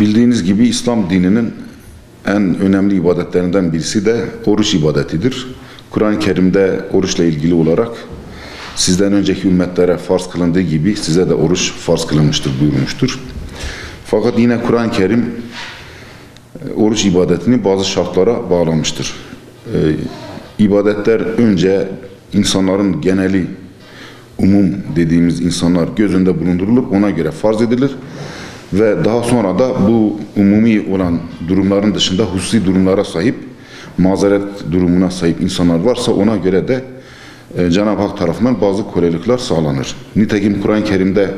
Bildiğiniz gibi İslam dininin en önemli ibadetlerinden birisi de oruç ibadetidir. Kur'an-ı Kerim'de oruçla ilgili olarak sizden önceki ümmetlere farz kılındığı gibi size de oruç farz kılınmıştır buyurmuştur. Fakat yine Kur'an-ı Kerim oruç ibadetini bazı şartlara bağlamıştır. İbadetler önce insanların geneli, umum dediğimiz insanlar göz önünde bulundurulur, ona göre farz edilir. Ve daha sonra da bu umumi olan durumların dışında hususi durumlara sahip, mazeret durumuna sahip insanlar varsa ona göre de Cenab-ı Hak tarafından bazı kolaylıklar sağlanır. Nitekim Kur'an-ı Kerim'de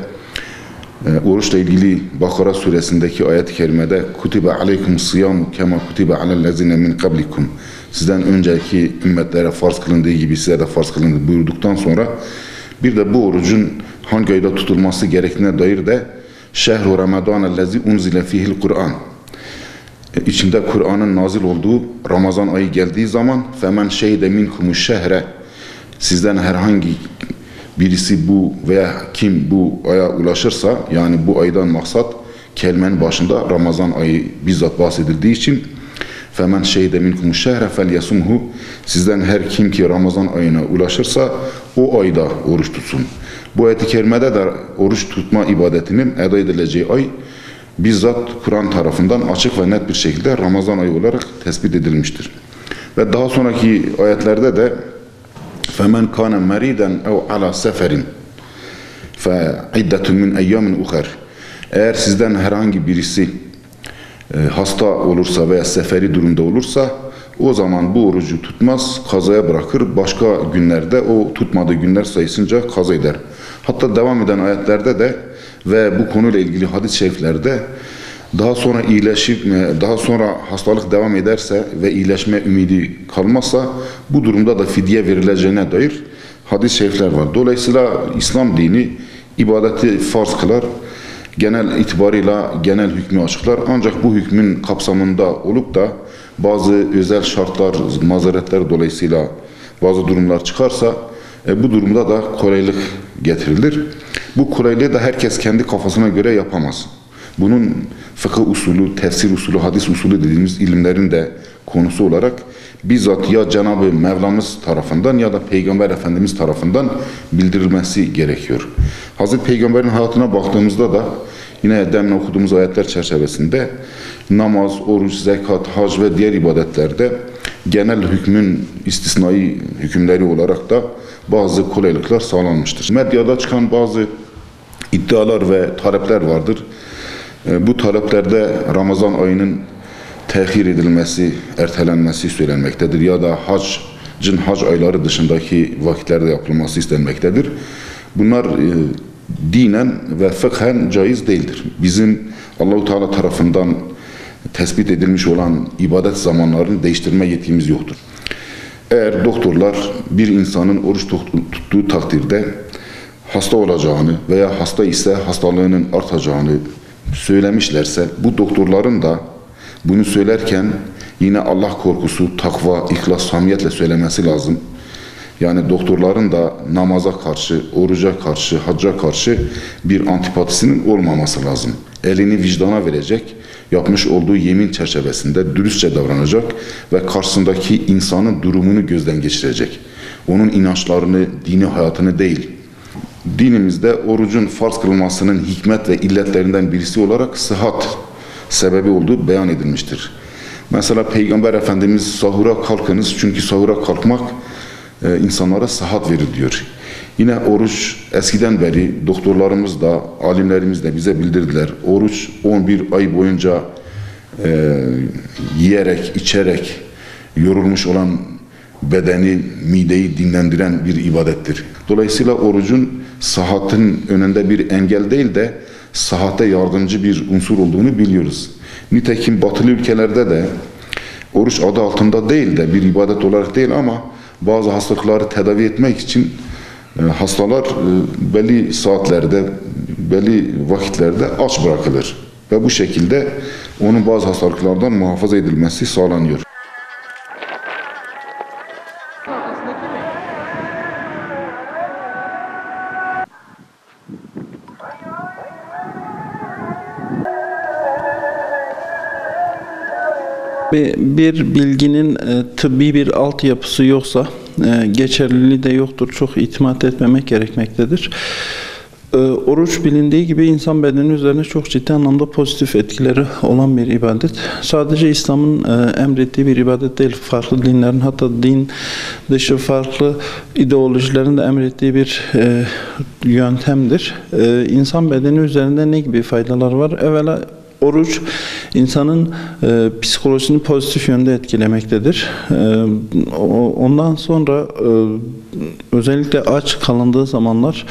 oruçla ilgili Bakara suresindeki ayet-i kerimede kutibe aleykum siyamu kema kutibe alellezine min kablikum, sizden önceki ümmetlere farz kılındığı gibi size de farz kılındı buyurduktan sonra bir de bu orucun hangi ayda tutulması gerektiğine dair de şehru ramadânellezî unzile fihil Kur'an, içinde Kur'an'ın nazil olduğu Ramazan ayı geldiği zaman femen şehide minkumuş şehre, sizden herhangi birisi bu veya kim bu aya ulaşırsa, yani bu aydan maksat kelimenin başında Ramazan ayı bizzat bahsedildiği için femen şehide minkumuş şehre felyasumhu, sizden her kim ki Ramazan ayına ulaşırsa o ayda oruç tutsun. Bu ayet-i kerimede de oruç tutma ibadetinin eda edileceği ay bizzat Kur'an tarafından açık ve net bir şekilde Ramazan ayı olarak tespit edilmiştir. Ve daha sonraki ayetlerde de فَمَنْ كَانَ مَرِيدًا اَوْ عَلَى سَفَرٍ فَعِدَّةٌ مِنْ اَيَّامٍ اُخَرٍ, eğer sizden herhangi birisi hasta olursa veya seferi durumda olursa o zaman bu orucu tutmaz, kazaya bırakır, başka günlerde o tutmadığı günler sayısınca kaza eder. Hatta devam eden ayetlerde de ve bu konuyla ilgili hadis-i şeriflerde daha sonra iyileşip, daha sonra hastalık devam ederse ve iyileşme ümidi kalmazsa bu durumda da fidye verileceğine dair hadis-i şerifler var. Dolayısıyla İslam dini ibadeti farz kılar, genel itibarıyla genel hükmü açıklar. Ancak bu hükmün kapsamında olup da bazı özel şartlar, mazeretler dolayısıyla bazı durumlar çıkarsa bu durumda da kolaylık getirilir. Bu kolaylığı da herkes kendi kafasına göre yapamaz. Bunun fıkıh usulü, tefsir usulü, hadis usulü dediğimiz ilimlerin de konusu olarak bizzat ya Cenab-ı Mevlamız tarafından ya da Peygamber Efendimiz tarafından bildirilmesi gerekiyor. Hazreti Peygamber'in hayatına baktığımızda da yine demin okuduğumuz ayetler çerçevesinde namaz, oruç, zekat, hac ve diğer ibadetlerde genel hükmün istisnai hükümleri olarak da bazı kolaylıklar sağlanmıştır. Medyada çıkan bazı iddialar ve talepler vardır. Bu taleplerde Ramazan ayının tehir edilmesi, ertelenmesi söylenmektedir ya da haccın hac ayları dışındaki vakitlerde yapılması istenmektedir. Bunlar dinen ve fıkhen caiz değildir. Bizim Allah-u Teala tarafından tespit edilmiş olan ibadet zamanlarını değiştirme yetkimiz yoktur. Eğer doktorlar bir insanın oruç tuttuğu takdirde hasta olacağını veya hasta ise hastalığının artacağını söylemişlerse bu doktorların da bunu söylerken yine Allah korkusu, takva, ihlas, samiyetle söylemesi lazım. Yani doktorların da namaza karşı, oruca karşı, hacca karşı bir antipatisinin olmaması lazım. Elini vicdana verecek, yapmış olduğu yemin çerçevesinde dürüstçe davranacak ve karşısındaki insanın durumunu gözden geçirecek. Onun inançlarını, dini hayatını değil. Dinimizde orucun farz kılınmasının hikmet ve illetlerinden birisi olarak sıhhat sebebi olduğu beyan edilmiştir. Mesela Peygamber Efendimiz sahura kalkınız çünkü sahura kalkmak insanlara sıhhat verir diyor. Yine oruç eskiden beri doktorlarımız da alimlerimiz de bize bildirdiler. Oruç 11 ay boyunca yiyerek, içerek yorulmuş olan bedeni, mideyi dinlendiren bir ibadettir. Dolayısıyla orucun sıhhatin önünde bir engel değil de sıhhate yardımcı bir unsur olduğunu biliyoruz. Nitekim batılı ülkelerde de oruç adı altında değil de bir ibadet olarak değil ama bazı hastalıkları tedavi etmek için hastalar belli saatlerde, belli vakitlerde aç bırakılır. ve bu şekilde onun bazı hastalıklardan muhafaza edilmesi sağlanıyor. Bir bilginin tıbbi bir altyapısı yoksa geçerliliği de yoktur. Çok itimat etmemek gerekmektedir. Oruç bilindiği gibi insan bedeni üzerine çok ciddi anlamda pozitif etkileri olan bir ibadet. Sadece İslam'ın emrettiği bir ibadet değil. Farklı dinlerin, hatta din dışı farklı ideolojilerin de emrettiği bir yöntemdir. İnsan bedeni üzerinde ne gibi faydalar var? Evvela oruç insanın psikolojisini pozitif yönde etkilemektedir. Ondan sonra özellikle aç kalındığı zamanlar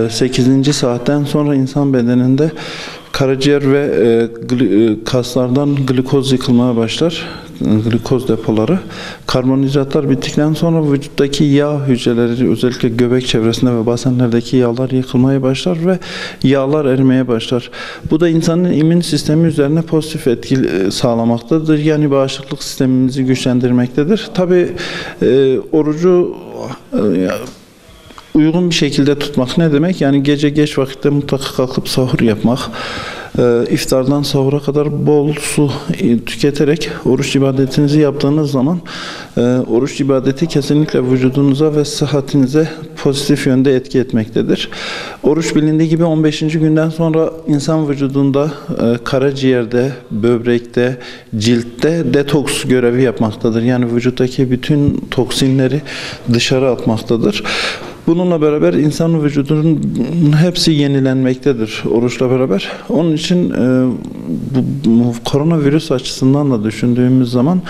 8. saatten sonra insan bedeninde karaciğer ve kaslardan glikoz yıkılmaya başlar. Glikoz depoları. Karbonhidratlar bittikten sonra vücuttaki yağ hücreleri, özellikle göbek çevresinde ve basenlerdeki yağlar yıkılmaya başlar ve yağlar erimeye başlar. Bu da insanın immün sistemi üzerine pozitif etki sağlamaktadır. Yani bağışıklık sistemimizi güçlendirmektedir. Tabii orucu uygun bir şekilde tutmak ne demek? Yani gece geç vakitte mutlaka kalkıp sahur yapmak, iftardan sahura kadar bol su tüketerek oruç ibadetinizi yaptığınız zaman oruç ibadeti kesinlikle vücudunuza ve sıhhatinize pozitif yönde etki etmektedir. Oruç bilindiği gibi 15. günden sonra insan vücudunda karaciğerde, böbrekte, ciltte detoks görevi yapmaktadır. Yani vücuttaki bütün toksinleri dışarı atmaktadır. Bununla beraber insanın vücudunun hepsi yenilenmektedir oruçla beraber. Onun için bu koronavirüs açısından da düşündüğümüz zaman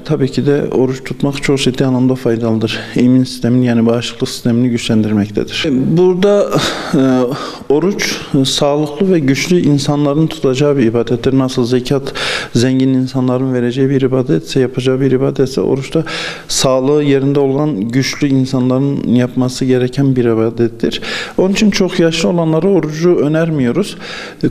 tabii ki de oruç tutmak çok ciddi anlamda faydalıdır. İmmün sistemini, yani bağışıklık sistemini güçlendirmektedir. Burada oruç sağlıklı ve güçlü insanların tutacağı bir ibadettir. Nasıl zekat zengin insanların vereceği bir ibadetse, yapacağı bir ibadetse, oruçta sağlığı yerinde olan güçlü insanların yapması gereken bir ibadettir. Onun için çok yaşlı olanlara orucu önermiyoruz.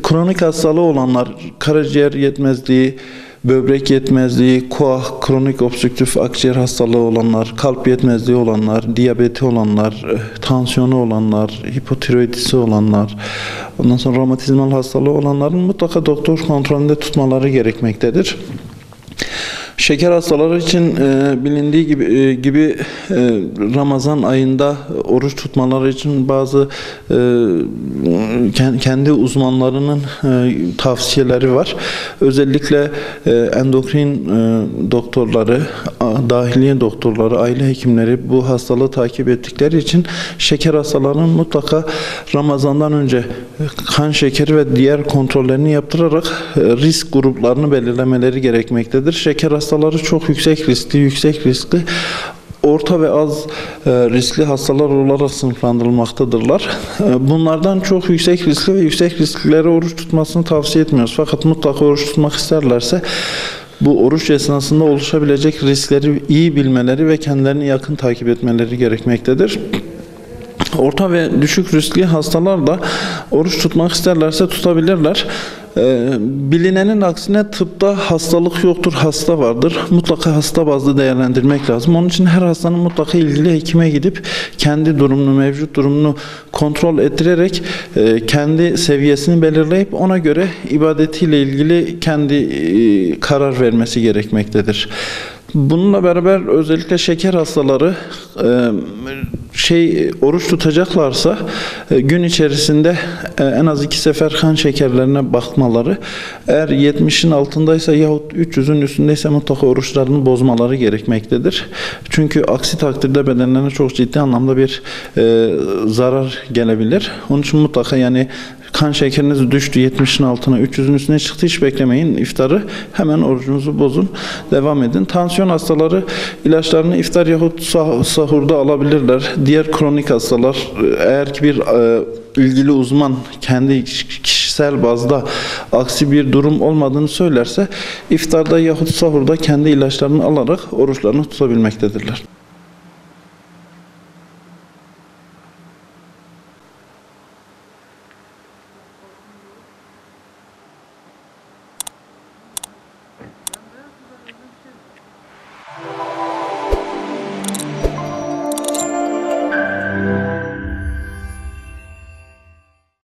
Kronik hastalığı olanlar, karaciğer yetmezliği, böbrek yetmezliği, koah, kronik obstrüktif akciğer hastalığı olanlar, kalp yetmezliği olanlar, diyabeti olanlar, tansiyonu olanlar, hipotiroidisi olanlar, ondan sonra romatizmal hastalığı olanların mutlaka doktor kontrolünde tutmaları gerekmektedir. Şeker hastaları için bilindiği gibi Ramazan ayında oruç tutmaları için bazı kendi uzmanlarının tavsiyeleri var. Özellikle endokrin doktorları, dahiliye doktorları, aile hekimleri bu hastalığı takip ettikleri için şeker hastalarının mutlaka Ramazan'dan önce kan şekeri ve diğer kontrollerini yaptırarak risk gruplarını belirlemeleri gerekmektedir. Şeker hastaları çok yüksek riskli, orta ve az riskli hastalar olarak sınıflandırılmaktadırlar. Bunlardan çok yüksek riskli ve yüksek risklilere oruç tutmasını tavsiye etmiyoruz. Fakat mutlaka oruç tutmak isterlerse bu oruç esnasında oluşabilecek riskleri iyi bilmeleri ve kendilerini yakın takip etmeleri gerekmektedir. Orta ve düşük riskli hastalar da oruç tutmak isterlerse tutabilirler. Bilinenin aksine tıpta hastalık yoktur, hasta vardır. Mutlaka hasta bazlı değerlendirmek lazım. Onun için her hastanın mutlaka ilgili hekime gidip kendi durumunu, mevcut durumunu kontrol ettirerek kendi seviyesini belirleyip ona göre ibadetiyle ilgili kendi karar vermesi gerekmektedir. Bununla beraber özellikle şeker hastaları oruç tutacaklarsa gün içerisinde en az 2 sefer kan şekerlerine bakmaları, eğer 70'in altındaysa yahut 300'ün üstündeyse mutlaka oruçlarını bozmaları gerekmektedir. Çünkü aksi takdirde bedenlerine çok ciddi anlamda bir zarar gelebilir. Onun için mutlaka, yani kan şekeriniz düştü 70'in altına, 300'ün üstüne çıktı, hiç beklemeyin. İftarı hemen orucunuzu bozun. Devam edin. Tansiyon hastaları ilaçlarını iftar yahut sahurda alabilirler. Diğer kronik hastalar, eğer ki bir ilgili uzman kendi kişisel bazda aksi bir durum olmadığını söylerse iftarda yahut sahurda kendi ilaçlarını alarak oruçlarını tutabilmektedirler.